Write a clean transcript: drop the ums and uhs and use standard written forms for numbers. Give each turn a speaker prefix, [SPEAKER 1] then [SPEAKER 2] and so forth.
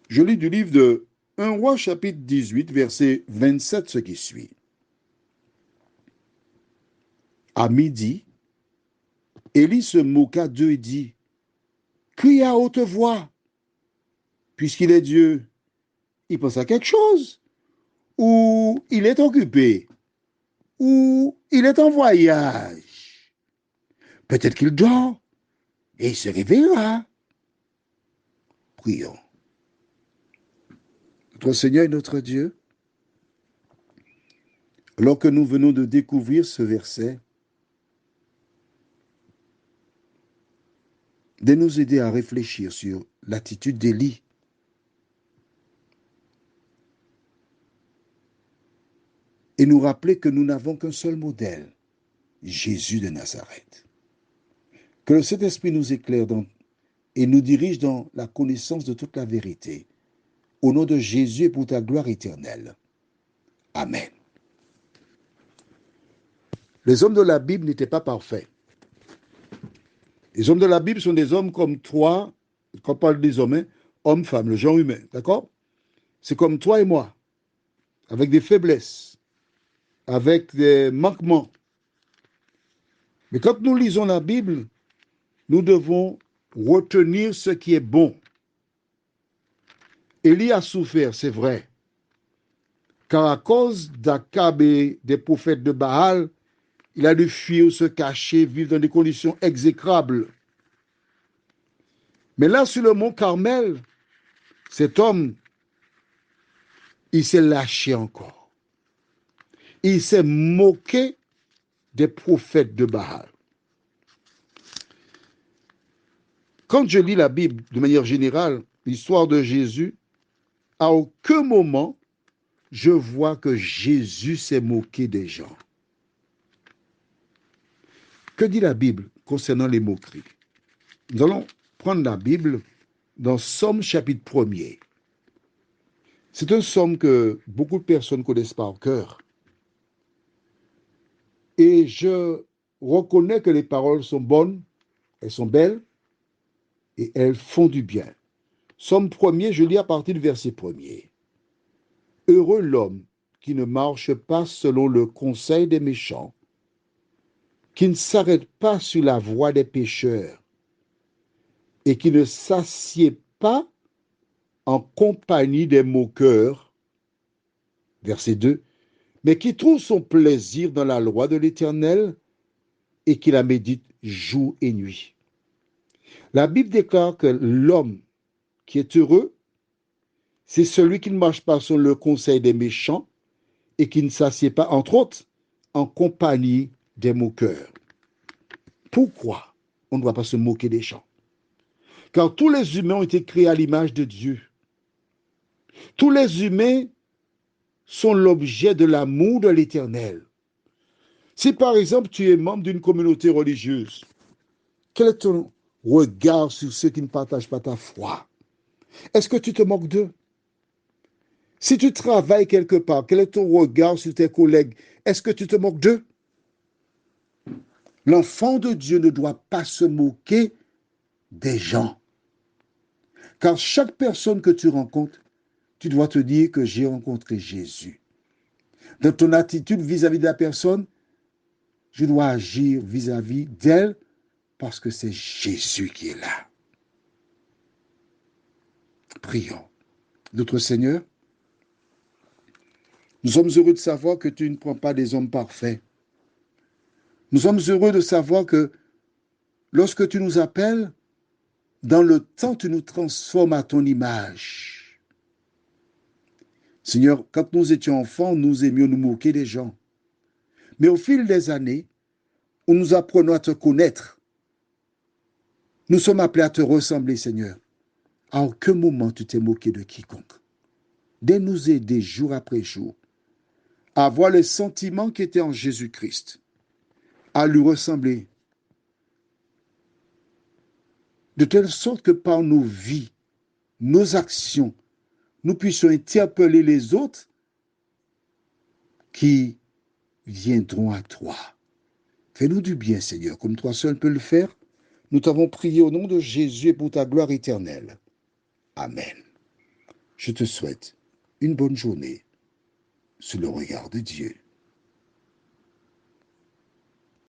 [SPEAKER 1] Je lis du livre de 1 Roi chapitre 18, verset 27, ce qui suit. À midi, Élie se moqua d'eux et dit, crie à haute voix, puisqu'il est Dieu. Il pense à quelque chose, ou il est occupé, ou il est en voyage. Peut-être qu'il dort et il se réveillera. Prions. Notre Seigneur et notre Dieu, alors que nous venons de découvrir ce verset, de nous aider à réfléchir sur l'attitude d'Élie. Et nous rappeler que nous n'avons qu'un seul modèle, Jésus de Nazareth. Que le Saint-Esprit nous éclaire et nous dirige dans la connaissance de toute la vérité. Au nom de Jésus et pour ta gloire éternelle. Amen. Les hommes de la Bible n'étaient pas parfaits. Les hommes de la Bible sont des hommes comme toi, quand on parle des hommes, hommes, femmes, le genre humain, d'accord? C'est comme toi et moi, avec des faiblesses, avec des manquements. Mais quand nous lisons la Bible, nous devons retenir ce qui est bon. Élie a souffert, c'est vrai, car à cause d'Akab et des prophètes de Baal, il a dû fuir, se cacher, vivre dans des conditions exécrables. Mais là, sur le mont Carmel, cet homme, il s'est lâché encore. Il s'est moqué des prophètes de Baal. Quand je lis la Bible de manière générale, l'histoire de Jésus, à aucun moment, je vois que Jésus s'est moqué des gens. Que dit la Bible concernant les moqueries? Nous allons prendre la Bible dans Somme chapitre 1er. C'est un psaume que beaucoup de personnes connaissent par cœur. Et je reconnais que les paroles sont bonnes, elles sont belles, et elles font du bien. Psaume 1er, je lis à partir du verset 1er. Heureux l'homme qui ne marche pas selon le conseil des méchants, qui ne s'arrête pas sur la voie des pécheurs, et qui ne s'assied pas en compagnie des moqueurs. Verset 2. Mais qui trouve son plaisir dans la loi de l'Éternel et qui la médite jour et nuit. La Bible déclare que l'homme qui est heureux, c'est celui qui ne marche pas sur le conseil des méchants et qui ne s'assied pas, entre autres, en compagnie des moqueurs. Pourquoi on ne doit pas se moquer des gens? Car tous les humains ont été créés à l'image de Dieu. Tous les humains sont l'objet de l'amour de l'Éternel. Si par exemple tu es membre d'une communauté religieuse, quel est ton regard sur ceux qui ne partagent pas ta foi? Est-ce que tu te moques d'eux? Si tu travailles quelque part, quel est ton regard sur tes collègues? Est-ce que tu te moques d'eux? L'enfant de Dieu ne doit pas se moquer des gens. Car chaque personne que tu rencontres, tu dois te dire que j'ai rencontré Jésus. Dans ton attitude vis-à-vis de la personne, je dois agir vis-à-vis d'elle parce que c'est Jésus qui est là. Prions. Notre Seigneur, nous sommes heureux de savoir que tu ne prends pas des hommes parfaits. Nous sommes heureux de savoir que lorsque tu nous appelles, dans le temps, tu nous transformes à ton image. Seigneur, quand nous étions enfants, nous aimions nous moquer des gens. Mais au fil des années, où nous apprenons à te connaître, nous sommes appelés à te ressembler, Seigneur. À aucun moment tu t'es moqué de quiconque. De nous aider jour après jour à avoir les sentiments qui étaient en Jésus-Christ, à lui ressembler, de telle sorte que par nos vies, nos actions, nous puissions interpeller les autres qui viendront à toi. Fais-nous du bien, Seigneur, comme toi seul peux le faire. Nous t'avons prié au nom de Jésus et pour ta gloire éternelle. Amen. Je te souhaite une bonne journée sous le regard de Dieu.